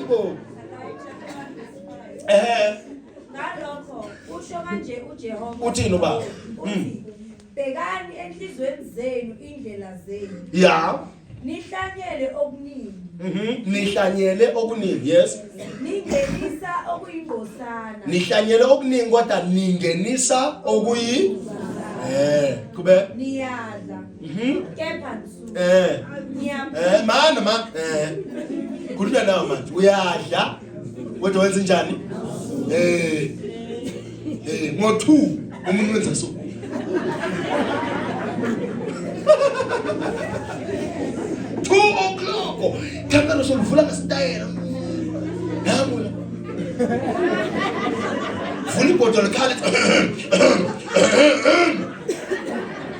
bo. Ngalokho usho manje uJehova. Uthini ubaba? Bekani enhlizweni zenu indlela zenu. Yeah. Nihlanyele okuningi. Nihlanyele okuningi, yes. Ningenisa okuyingosana. Nihlanyele okuningi kodwa ningenisa okuyi kube Niyadla. Kepha nsu. Man. Khuluma nawe manje. Uyadla. Kodwa wenza njani? Ngo2 umuntu wenza so. 2:00. Kamera sokuvula ngesitayela. Namula. Vula ibhodolo khala.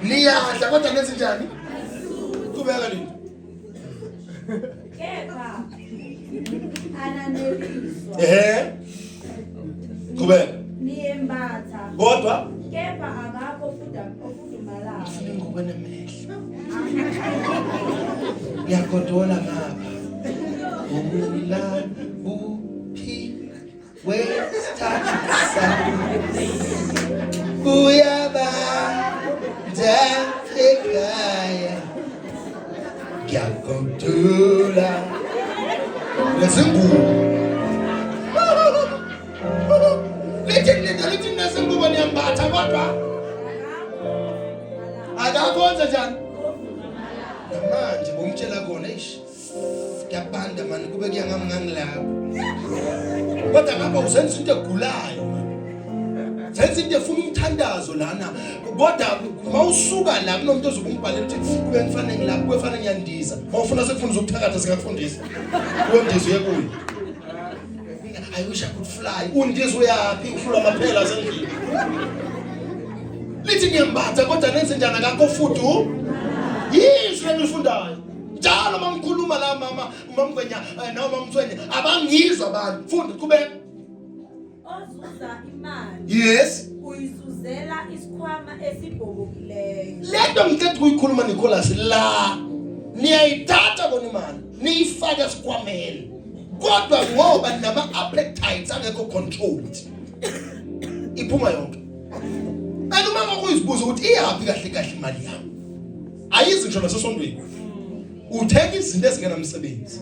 Niyadla kodwa nenze njani? Kubeka nini? Kepha ananeliswa. Kubeka. Niyembatha. Kodwa Kepha akakho ofudumalayo. ngokwenye amehlo. Yakodola ngapha. Umla uphi westasa. Uyaba ekhaya. Yakodola. Nezingubo. Lethi nezingubo niyambatha kodwa akakhonza njani? Manje bomtshela khona ish. Kuyabanda manje kube kuyangangilapho. Kodwa ngapha usenza into egulayo manje. Senza into efuna umthandazo lana. Kodwa mawusuka la kunomuntu ozokumbhalela ukuthi kube ngifanele ngilapho, kube fanele ngiyandiza. Mawufuna sekufuna ukuthakatha singakufundisa. Uyondiza uye kuyo. I wish I could fly. Undiza uyapi ufula amaphela sendlini. Lithi ngiyambatha kodwa nenze njani akakho futhi yizwe engifundayo njalo mamkhuluma la mama umamgwenya noma mamthwenya abangizwa abantu funda kube ozuza imali. Yes. Uyisuzela isikhwama esibhobokileyo. Lento ngicela ukuyikhuluma Nicholas la niyayithatha bona imali niyifaka esikhwameni kodwa ngoba nama appetites angekho controlled iphuma yonke. Uma ngokuyizibuza ukuthi iyapi kahle imali yami. Ayizi ngisho nasesondweni. Uthenga izinto ezingenamsebenzi.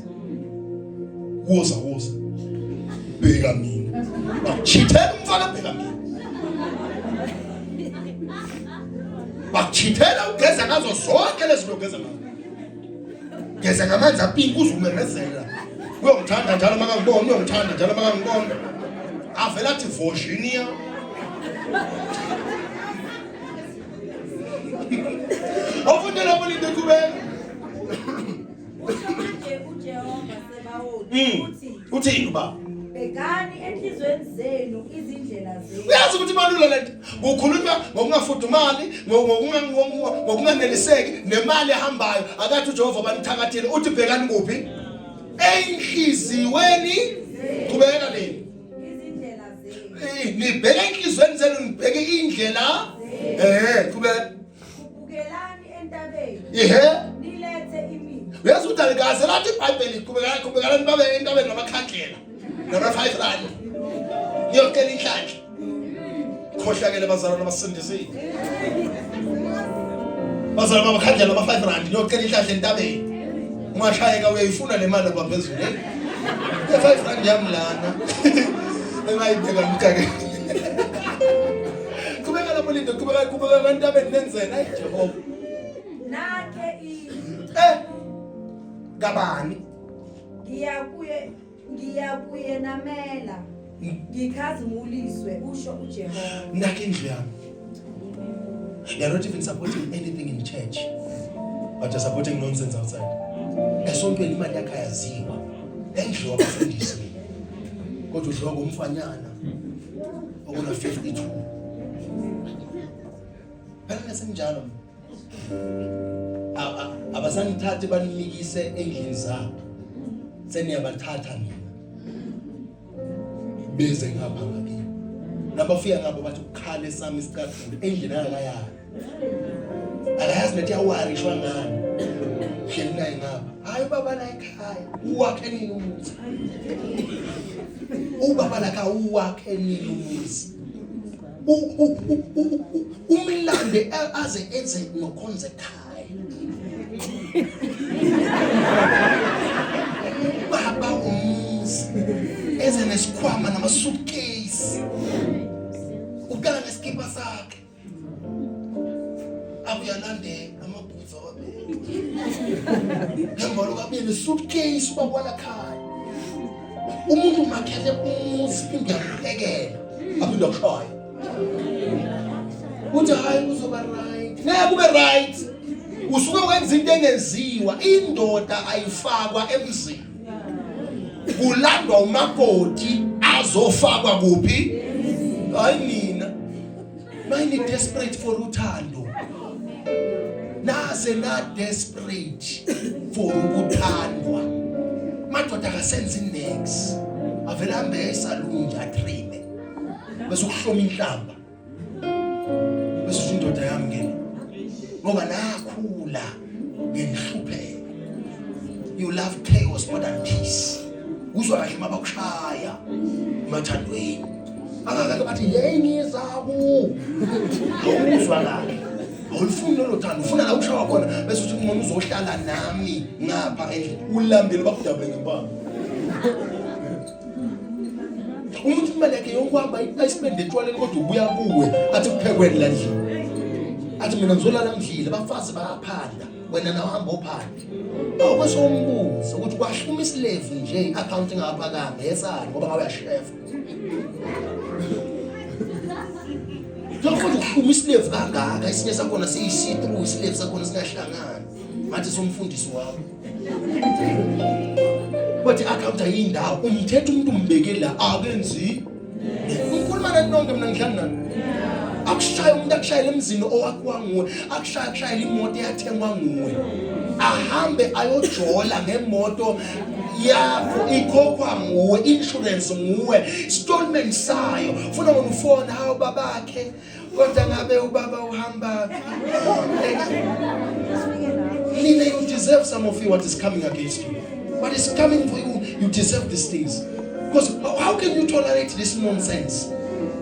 Woza. Bheka mina. Bachithela umfana bheka mina. Bachithela ugeza ngazo zonke lezi zinto ugeza ngazo. Geza ngamanzi apinki uzumemezela. Uyongithanda njalo makangibona, uyongithanda njalo makangibona. Avela athi Virginia. Ofundela bonito kubeka. Manje uJehova sebawothi. Uthini baba? Bekani enhlizweni zenu izindlela zenu. Uyazi ukuthi balula lento. Ukukhuluma ngokungafudumali, ngokunganeliseki nemali ehambayo. Akathi uJehova banithakathele uthi bhekani kuphi? Enhlizweni. Kubeka nini? Izindlela zenu. Nibheke enhlizweni zenu nibheke indlela. Kubeka. Bukelani entabeni. Nilethe imini. Uyazi ukuthi alikaze lathi iBhayibheli kubekana nibabe entabeni namakhandlela. Nama 5 rand. Ngiyokela inhlanhla. Khohlakele bazalwane abasindisile. Bazalwane amakhandlela nama 5 rand ngiyokela inhlanhla entabeni. Ungashayeka uyayifuna le mali kwaphezulu. 5 rand yamlana. Engayibeka ngikake. Kubeka lapho lindo kubeka entabeni nenzena ayiJehova. Nakhe kabani? Ngiyakuye namela. Ngikhazimuliswe usho uJehova. Nakhe indlu yami. They are not even supporting anything in church, but they're supporting nonsense outside. Esontweni imali yakhe ayaziwa. Endlu abafundisi. Kodwa udliwa ngomfanyana. Okuna 52. Phela nasenjalo. Abasanithathe banikise endlini zabo. Seniyabathatha mina. Beze ngapha ngabi. Nabafika ngabo bathi ukhale sami isicathulo endlini akayazi. Akayazi nethi awarishwa ngani. Hleli naye ngapha. Hayi baba la ekhaya. Uwakhe nini umuthi? ubaba la kawakhe nini umuzi umlande aze enze nokhonze ekhaya baba umuzi eze nesikhwama nama suitcase ukala neskipa sakhe abuyalande amabhutsa wabili ngembolo kabili suitcase ubabona ekhaya umuntu makhele umuzi ngiyamphekela aphinda kushaya uthi hayi kuzoba right ngeke kube right usuke wenza into engenziwa indoda ayifakwa emzini kulandwa umakoti azofakwa kuphi hayi mina mine desperate for uthando naze na desperate for ukuthandwa madoda akasenza next avela hambe esaluni nje atrime bese ukuhloma inhlamba bese indoda yami ngene ngoba nakhula ngenihlupheko you love chaos more than peace uzwa kahle mabakushaya mathandweni akake bathi hey ngizaku awuzwa kahle awufuni lo thando ufuna la ukushawa khona bese uthi ngcono uzohlala nami ngapha endle ulambele bakudabe ngempama umuntu imali yakhe yokuhamba ayispende etwaleni kodwa ubuya kuwe athi kuphekweni la ndlini athi mina ngizolala ngidlile bafazi bayaphanda wena nawe hamba ophanda awukwazi umbuzo ukuthi kwahluma isilevu nje accounting apha kanga yesani ngoba ngabe chef lokho ukuhluma isilevu kangaka isinye sakhona siyi-see-through isilevu sakhona singahlangani ngathi somfundisi wami bathi account ayindawo umthetho umuntu umbeke la akenzi ukhuluma nanonke mina ngihlala nani akushaya umuntu akushayela emzini owakwa nguwe akushayela imoto eyathengwa nguwe ahambe ayojola ngemoto yakho ikhokhwa nguwe insurance nguwe installment sayo ufuna ngifona hawo babakhe kodwa ngabe ubaba uhamba nina you deserve some of you what is coming against you. What is coming for you, you deserve these things. Because how can you tolerate this nonsense?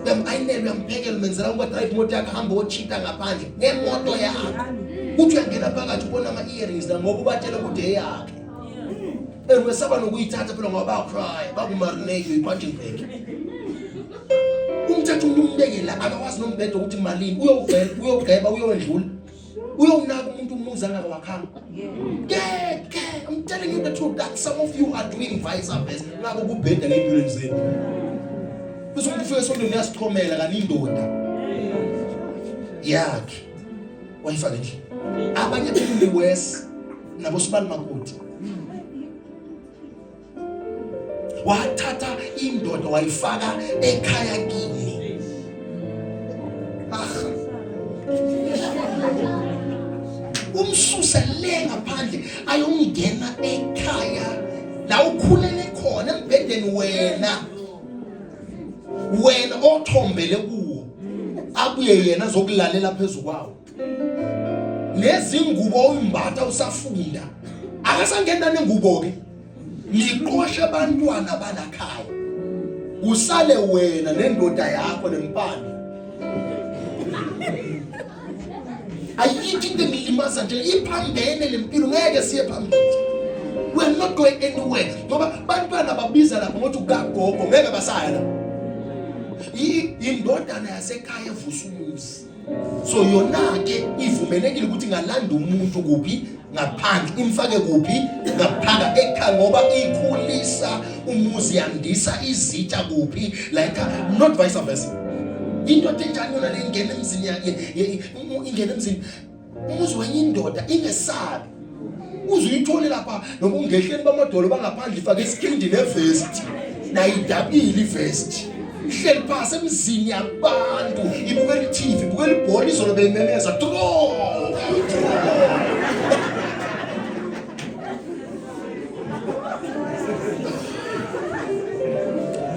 Uyamphekela menzela ukuthi drive imoto yakhe hamba ochita ngaphandle ngemoto yakhe. Uthi uyangena phakathi ubona ama-earrings la ngoba ubatshela ukuthi eyakhe. Wesaba nokuyithatha phela ngoba bacry, bakumarinate uyipunching bag. Umthatha umuntu umbekela akawazi nombhedo ukuthi malini uyogeba uyowendlula. Uyonaka umuntu umuzi angakawakhanga. I'm telling you the truth that some of you are doing vice versa. Nabo kubheda ngempilweni zenu. Bese umuntu ufike sonto niyasichomela kani indoda yakhe wayifaka nje. Abanye bemile west nabo sibali makoti. Wathatha indoda wayifaka ekhaya kini. Umsusa le ngaphandle ayongena ekhaya la ukhulele khona embhedeni wena othombele kuwo abuye yena zokulalela phezulu kwawo nezingubo uyimbatha usafunda akasangena nengubo ke liqosha abantwana balakhaya usale wena nendoda yakho nempande ayithi into ngilimaza nje iphambene lempilo ngeke siye phambili. We are not going anywhere ngoba bantwana babiza lapho ngothi ugagogo ngeke basaya la indodana yasekhaya evusa umuzi so yona ke ivumelekile ukuthi ngalanda umuntu kuphi ngaphandle imfake kuphi ngaphaka ekhaya ngoba ikhulisa umuzi yandisa izitsha kuphi like not vice versa. Into enjani yona lengena emzini yakhe ingena emzini umuzi wenye indoda ingesabi uzuyithole lapha noma ungehleni bamadolo bangaphandle ifake iskindi nevest nayidabile ivest ihleli phasi emzini yabantu ibukela iTV ibukela ibhola izolo beyimemeza draw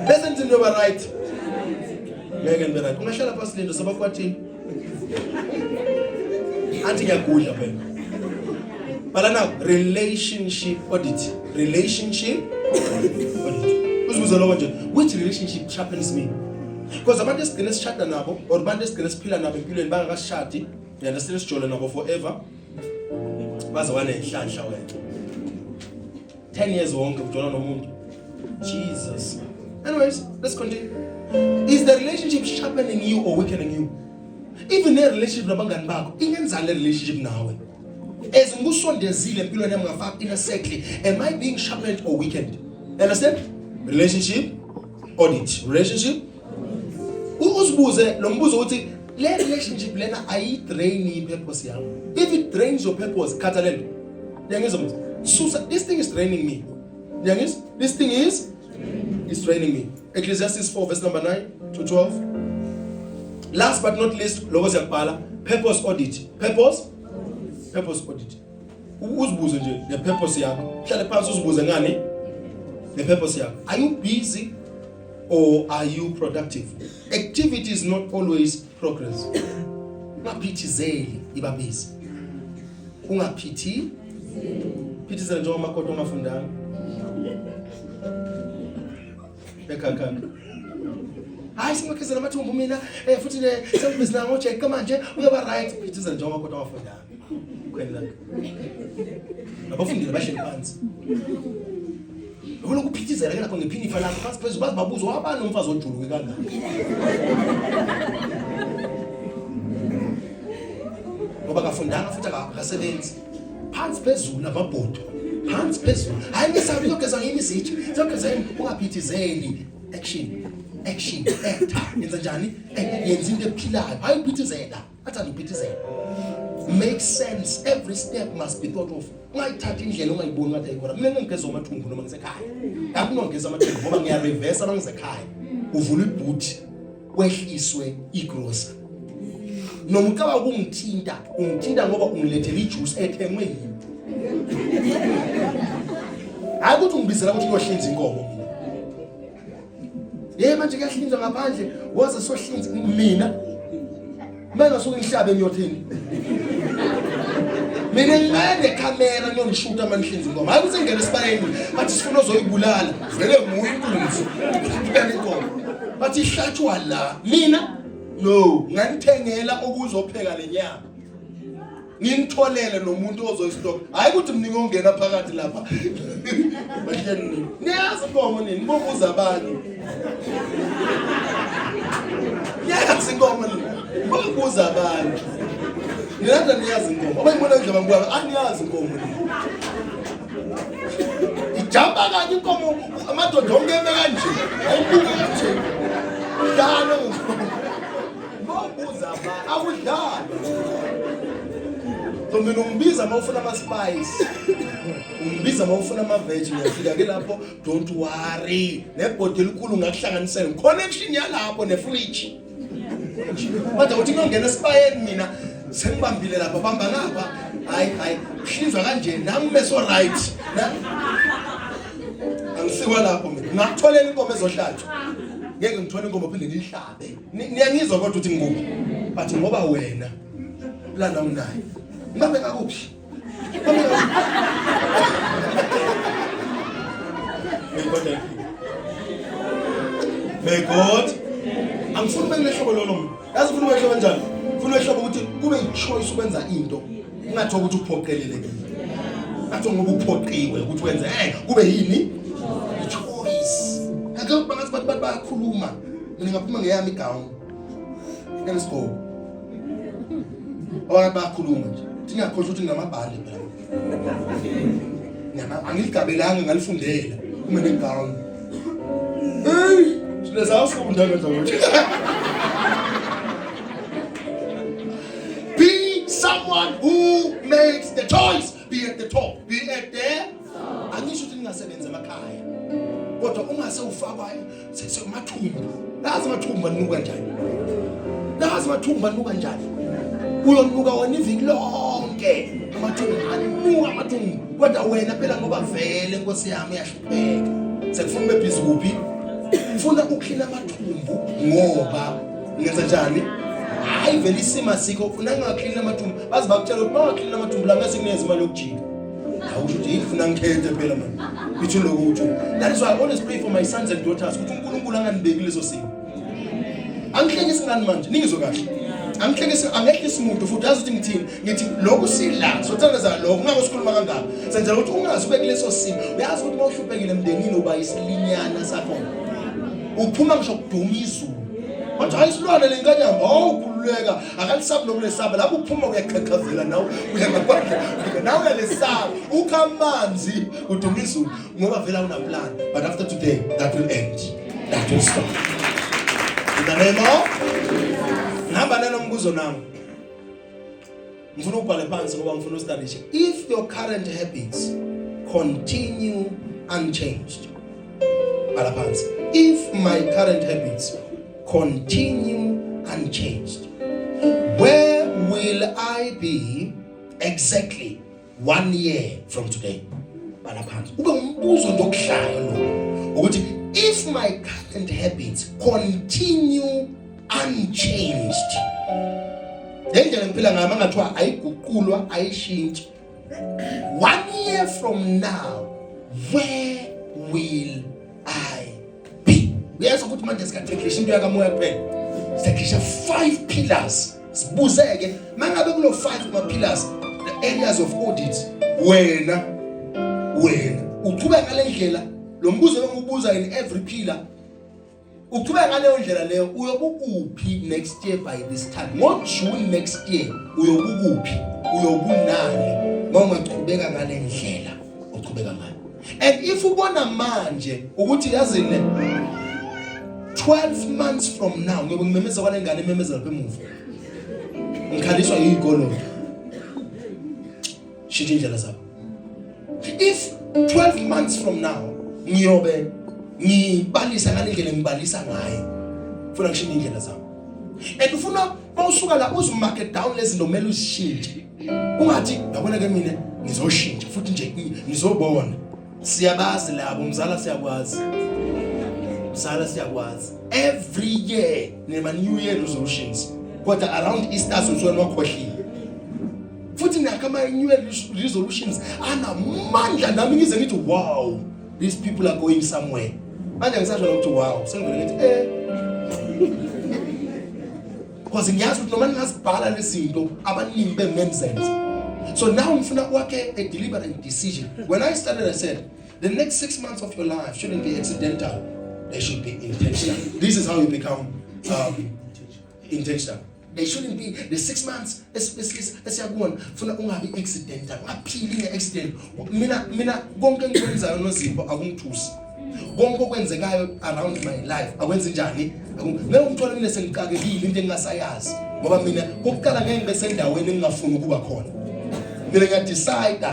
listen to me right ngeke nibe right ungahlala phasi lento sabakwathini athi ngiyagudla phela bala now relationship audit audit uzibuza lokho nje, which relationship sharpens me? Because abantu esigcina sishada nabo or abantu esigcina siphila nabo empilweni bangakashadi, yena sisijole nabo forever. Baza wana inhlanhla wena. 10 years wonke ujona nomuntu. Jesus. Anyways, let's continue. Is the relationship sharpening you or weakening you? Even a relationship nabangani bakho, ingenza le relationship nawe. As ngusondezile empilweni yami ngafaka inner circle, am I being sharpened or weakened? Understand? Relationship audit. Relationship. Uzibuze lo mbuzo uthi le relationship lena ayi-drain i-purpose yami. If it drains your purpose, khathalelo. Ngiyangizwa manje. Susa, this thing is draining me. Ngiyangizwa? This thing is draining me. Ecclesiastes 4 verse number 9 to 12. Last but not least, lokho siyabhala, purpose audit. Purpose audit. Uzibuze nje the purpose yakho. Hlale phansi uzibuze ngani? The purpose yakho. Are you busy or are you productive? Activity is not always progress. Ungaphithizeli iba busy. Phithizela njengoba amakhotho ongafundanga. Bekakaka. Hayi singakhizela amathumbu mina futhi sengibhizi nango check manje uyaba right phithizela njengoba amakhotho ongafundanga. Kwena. Abafundile bahleli phansi. Lokho kuphithizela ke lapho ngephini ifa lakho phansi phezulu bazibabuza wabani umfazi ojuluke kangaka. Ngoba kafundanga futhi akasebenzi. Phansi phezulu amabhodo. Phansi phezulu. Hayi ngisabi lokho ngiyimisithi. Lokho ungaphithizeli. Action, actor. Yenza njani? Yenza into ephilayo. Hayi uphithizela. Athanda uphithizela. Makes sense. Every step must be thought of. Ungayithatha indlela ongayiboni ngathi ayikho. Mina ngingeza amathumbu noma ngisekhaya. Akunongeza amathumbu ngoba ngiya reverse abangisekhaya. Uvula ibhuthi wehliswe igrocer. Noma ukaba kungithinta ngoba ungilethele ijuice ethengwe yini. Hayi ukuthi ungibizela ukuthi uyohlinza inkomo. Manje kuyahlinzwa ngaphandle, waze sohlinza mina. Manje ngasuke ngihlabe ngiyothini. Mina ngiyane camera ngishuta manihlinza inkomo. Hayi ukuthi ngene esibayeni, bathi sifuna uzoyibulala. Vele nguye inkunzi. Ngibane inkomo. Bathi ihlatshwa la. Mina no, nganithengela ukuzopheka lenyama. Ngintholele nomuntu ozoyistock. Hayi ukuthi mina ngongena phakathi lapha. Bahleni. Niyazi inkomo nini? Bobuza abantu. Niyazi inkomo nini? Bobuza abantu. Ngiyazi niyazi inkomo. Abayibona ndlela ngibona aniyazi inkomo nini. Ijamba kanje inkomo amadoda onke eme kanje. Ayibuke kanje. Dalo. Bobuza abantu. Akudlala. So mina ungibiza mawufuna ama spice. Ungibiza mawufuna ama veg ngiyafika ke lapho don't worry. Nebhodi elikhulu ngakuhlanganisela. Connection yalapho ne-fridge. Manje uthi ngongena esibayeni mina sengibambile lapha bamba ngapha. Hayi uhlinzwa kanje nami beso right. Angisiwa lapho mina. Ngakutholela inkomo ezohlatshwa. Ngeke ngithole inkomo phinde ngihlabe. Niyangizwa kodwa uthi ngikuphi? But ngoba wena lana unayo. Ngabe kakuphi? May God. Angifuni benglehlobo lolo. Yazi ufuna ubehlobo kanjani? Ufuna ubehlobo ukuthi kube ichoice ukwenza into. Ungathola ukuthi uphoqelele. Ngathi ngoba uphoqiwe ukuthi wenze kube yini? Choice. Akho bangathi bathi bayakhuluma. Mina ngaphuma ngeyami gown. Let's go. Bayakhuluma nje. Ngiyakhohlwa ukuthi nginamabhande phela. Angigabelanga ngalifundela uma negown. Sizawufunda ngenza ukuthi. Be someone who makes the choice. Be at the top. Be at there. Angisho ukuthi ningasebenza emakhaya. Kodwa ungase ufakwa semathumbu. Lazi amathumbu anuka kanjani? Lazi amathumbu anuka kanjani? Uyonuka wona iviki lonke. Amathumbu. Kodwa wena phela ngoba vele Nkosi yami uyahlupheka. Sekufuna ube busy kuphi? Ufuna ukuklina amathumbu ngoba ngenza njani? Hayi vele isima sikho ufuna ngaklina amathumbu. Bazi bakutshela ukuthi mawaklina amathumbu la ngase kuneze imali yokujika. ukuthi ifuna ngikhethe phela manje between lokuthi that is why I always pray for my sons and daughters ukuthi uNkulunkulu angandibeki leso simo angihlekisa ngani manje ningizwe kahle angihlekisa angehlisa umuntu futhi yazi ukuthi ngithini ngithi lokhu sila sothandeza lokho ngeke sikhuluma kangaka senzela ukuthi ungazi ubeke leso simo uyazi ukuthi mawuhluphekile emndenini uba isilinyana sakho uphuma ngisho kuduma izulu manje ayisilwane lenkanyamba awukhululeka akalisabi nokulesaba lapho uphuma uyaqhaqhazela nawe uyangakwakhe nawe uyalesaba ukha amanzi uduma izulu ngoba vela una plan but after today that will end that will stop in the name of ngihamba nenombuzo nami ngifuna ukubhala phansi ngoba ngifuna ustudy if your current habits continue unchanged bhala phansi if my current habits continue unchanged where will I be exactly 1 year from today bhala phansi ube umbuzo nje okuhlaya lo ukuthi if my current habits continue unchanged ngendlela ngiphila ngayo mangathiwa ayiguqulwa ayishintshe 1 year from now where will I be uyazi ukuthi manje sikatrekisha into yakamoya kuphela sikatrekisha 5 pillars sibuzeke mangabe kulo 5 ama pillars the areas of audit wena uqhubeka ngale ndlela lo mbuzo bengibuza in every pillar uqhubeka ngaleyo ndlela leyo uyobukuphi next year by this time ngoJune next year uyobukuphi uyobunani uma uqhubeka ngale ndlela uqhubeka ngayo and if ubona manje ukuthi yazi le 12 months from now ngoba ngimemeza kwale ngane ememeza lapha emuva ngikhaliswa yikolo shitsha indlela zabo if 12 months from now ngiyobe ngibalisa ngale ndlela ngibalisa ngayo ufuna ngishintshe indlela zabo and ufuna mawusuka la uzimarket down lezinto kumele uzishintshe ungathi yabona ke mina ngizoshintsha futhi nje ngizobona siyabazi labo mzala siyakwazi every year nema new year resolutions kodwa around Easter sozwana wakhohlile futhi nakama new year resolutions anamandla nami ngize ngithi wow these people are going somewhere manje ngisasho ukuthi wow sengivele ngithi because ngiyazi ukuthi noma ngazibhala lezinto abaningi bengenzenza so now ngifuna kwakhe a deliberate decision when I started I said the next 6 months of your life shouldn't be accidental they should be intentional this is how you become intentional they shouldn't be the 6 months esiyakubona funa ungabi accidental ungaphili ngeaccident mina konke engikwenzayo noZipho akungithusi konke okwenzekayo around my life akwenze njani ngeke ngithola mina sengiqakekile into engingasayazi ngoba mina kokuqala ngeke ngibe sendaweni engingafuni ukuba khona mina ngiyadecide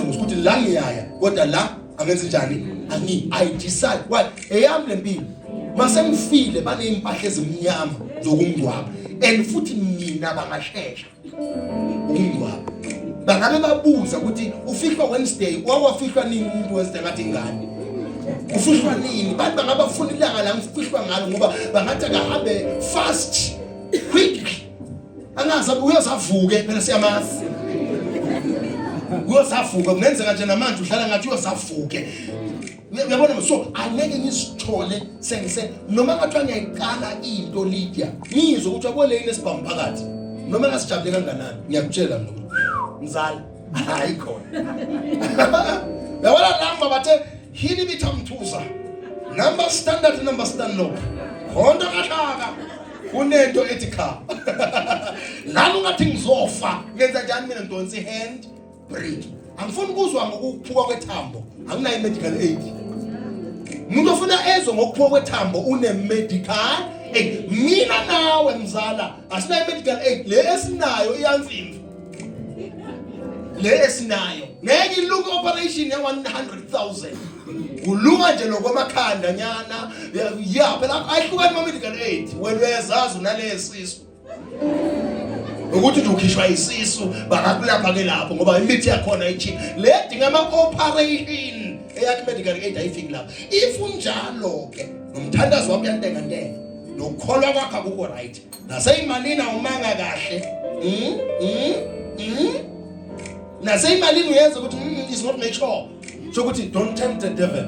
ukuthi la ngiyaya kodwa la angenze njani I decide what eyami lempilo mase ngifile baneimpahla ezimnyama zokungcwaba and futhi mina bangashesha ukungcwaba bangabe babuza ukuthi ufihlwa Wednesday wawafihlwa nini umuntu Wednesday ngathi ngani ufihlwa nini bantu bangabafuna ilanga la ngifihlwa ngalo ngoba bangathi akahambe fast quick angazabe uyosavuke phela siyamazi uyosavuka kungenzeka nje namanje uhlala ngathi uyosavuke uyabona so angeke ngisithole sengise noma ngathiwa ngiyayiqala into Lydia ngizwe ukuthi abole yini esibhamu phakathi noma ngasijabule kanganani ngiyakutshela mina mzala hayi khona yabona namba bathe hini bithamthuza number stand low khonto kahlaka kunento ethi kha lana ungathi ngizofa ngenza njani mina ngidonsa hand break angifuni ukuzwa ngokuphuka kwethambo anginayo medical aid umuntu ofuna ezwe ngokuphuka kwethambo une medical aid mina nawe mzala asinayo medical aid le esinayo iyanzima le esinayo ngeke iluke operation ya 100,000 ulunga nje lokwamakhanda nyana ya phela ayihlukani ma medical aid wena uyazazi unalesiso ukuthi nje ukhishwa isisu bakakulapha ke lapho ngoba imithi yakhona ichi le dinga ama operation eyakhe medical aid ayifiki lapho if unjalo ke nomthandazo wami uyantenga ntenga nokukholwa kwakhe akukho right naseyimalini awumanga kahle Nase imalini uyenza ukuthi is not make sure. So ukuthi don't tempt the devil.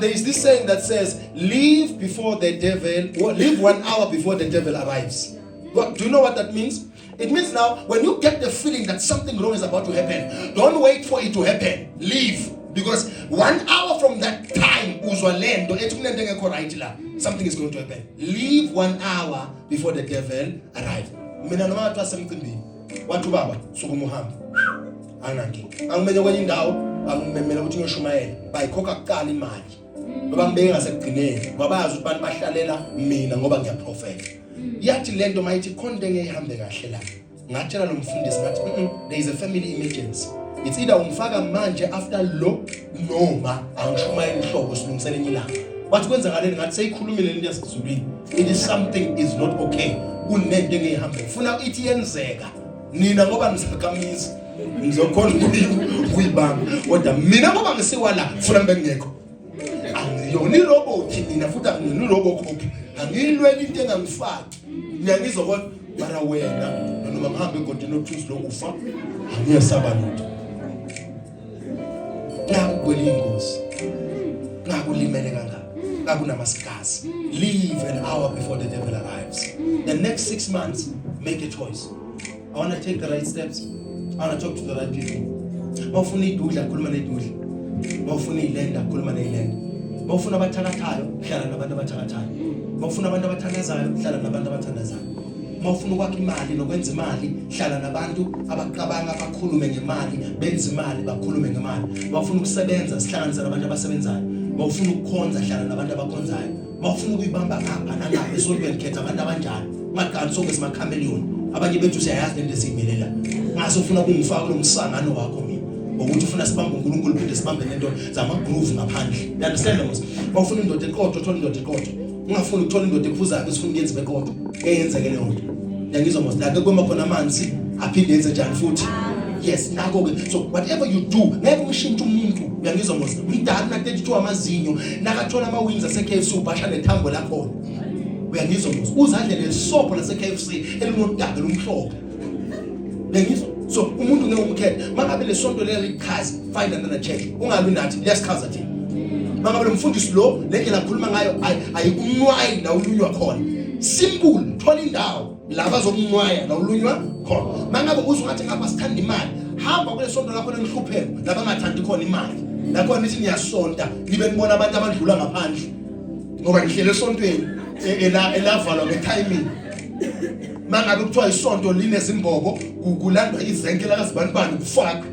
There is this saying that says, leave 1 hour before the devil arrives. What, do you know what that means? It means now, when you get the feeling that something wrong is about to happen, don't wait for it to happen. Leave. Because 1 hour from that time, something is going to happen. Leave 1 hour before the devil arrives. Mina noma atwa semcimbi. Wathu baba, sukumuhamba. Ananki. Angimele kwenye indawo, angimemela ukuthi ngiyoshumayela. Bayikhokha kuqala imali. Ngoba ngibeke ngasekugcineni. Ngoba bayazi ukuthi abantu bahlalela mina ngoba ngiyaprofeta. Yathi lento mayithi khonto engeyihambe kahle la. Ngatshela lo mfundisi ngathi there is a family emergency. It's either umfaka manje after lo noma angishumayela ihlobo silungisele enye ilanga. Wathi kwenza ngaleni ngathi seyikhulumile lento yasizulwini. It is something is not okay. Kunento engeyihambe. Ufuna ithi yenzeka. Nina ngoba nisakamisa. Ngizokhona ukuyibamba. Kodwa mina ngoba ngisiwala ufuna ngibe ngekho. Angiyona irobot mina futhi angiyona irobocop. Angilwela into engangifaki. Ngiyangizokona mara wena noma ngihambe egodini othusi lokufa angiyesaba lutho. Nakukwela ingozi. Nakulimele kangaka. Nakunamasigazi. Leave an hour before the devil arrives. The next 6 months, make a choice. I want to take the right steps. I want to talk to the right people. Mawufuna idudla khuluma nedudla. Mawufuna ilenda khuluma nelenda. Mawufuna abathakathayo hlala nabantu abathakathayo. Mawufuna abantu abathandazayo hlala nabantu abathandazayo. Mawufuna ukwakha imali nokwenza imali hlala nabantu abaqabanga bakhulume ngemali, benza imali bakhulume ngemali. Mawufuna ukusebenza sihlanganise nabantu abasebenzayo. Mawufuna ukukhonza hlala nabantu abakhonzayo. Mawufuna ukuyibamba ngapha nangapha esontweni khetha abantu abanjani. Ungakanti sonke simakhameleon. Abanye bethu siyayazi lento esiyimelela. Ngase ufuna ukungifaka lo msangano wakho mina. Ukuthi ufuna sibambe uNkulunkulu phinde sibambe lento zama groove ngaphandle. You understand mos? Mawufuna indoda eqotho, thola indoda eqotho. Ungafuni ukuthola indoda ephuzayo bese ufuna uyenze beqotho. Eyenzeke leyo nto. Ngiyangizwa mos la kwema khona amanzi aphinde yenze njani futhi. Yes, nako ke. So whatever you do, ngeke umshintshe umuntu. Uyangizwa mos? Umdala na 32 amazinyo, nakathola ama wings ase KFC ubhasha nethambo lakhona. Uyangizwa mos? Uzadle lesopho lase KFC elinodaba lomhlobo. Uyangizwa? So umuntu ngeke umkhethe. Mangabe lesonto leli likhazi, find another church. Ungabi nathi liyasichaza thina. Mangabe lo mfundisi lo lendlela akhuluma ngayo ayikunwayi la ulunywa khona. Simple, thola indawo la bazokunwaya la ulunywa khona. Mangabe uzungathi ngapha sithanda imali, hamba kule sonto lakho lenihlupheko labangathandi khona imali. Lakho nithi niyasonta, nibe nibona abantu abadlula ngaphandle. Ngoba ngihlele esontweni elavalwa ngetiming. Mangabe kuthiwa isonto linezimbobo kulandwa izenke la kazibanibani kufaka.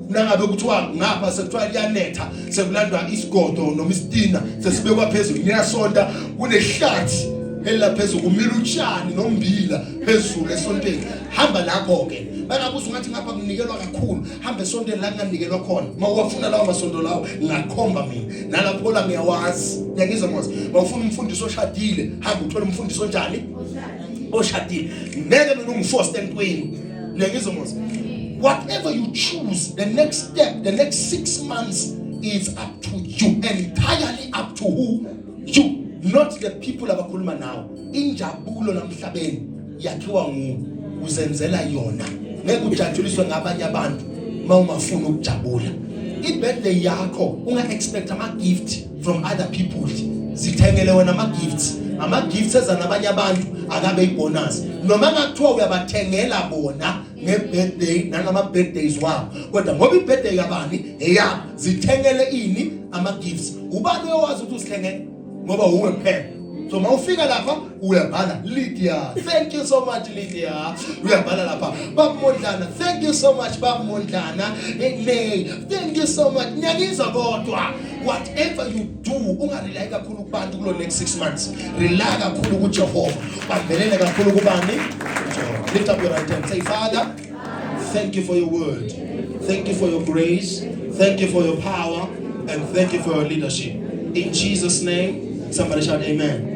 Nangabe kuthiwa ngapha sekuthiwa liyanetha sekulandwa isigodo noma isitina sesibekwa phezulu niyasonta kunehlathi elaphezulu kumila utshani nombila phezulu esontweni. Hamba lapho ke. Mangabe uzungathi ngapha kunikelwa kakhulu, hamba esontweni la kunganikelwa khona. Mawufuna lawo masonto lawo ngakhomba mina. Nalapho la ngiyawazi. Ngiyangizwa mos. Mawufuna umfundisi oshadile, hamba uthola umfundisi onjani? Oshadile. Ngeke mina ungiforce entweni. Ngiyangizwa mos. Whatever you choose, the next step, the next 6 months is up to you, entirely up to who? You, not the people abakhuluma now. Injabulo namhlabeni yakhiwa uzenzela yona. Ngeke ujajuliswe ngabanye abantu mawungafuna ukujabula. Ibirthday yakho unga expect ama gift from other people. Zithengele wena ama gifts. Ama gifts ezanabanye abantu akabe ibonus. Noma ngakuthiwa uyabathengela bona ngebirthday nangama birthdays wabo. Kodwa ngoba ibirthday yabani eyabo zithengele ini ama gifts. Ubani owazi ukuthi usithengele ngoba uwe kuphela. So mawufika lapha uyabhala Lydia. Thank you so much Lydia. Uyabhala lapha Baba Mondlana. Thank you so much Baba Mondlana. Nay, thank you so much. Nyangizwa kodwa. Whatever you do, ungarely kakhulu kubantu kulo next 6 months. Rely kakhulu kuJehova. Bambelele kakhulu kubani? Lift up your right hand. Say, Father, thank you for your word. Thank you for your grace. Thank you for your power. And thank you for your leadership. In Jesus' name, somebody shout amen.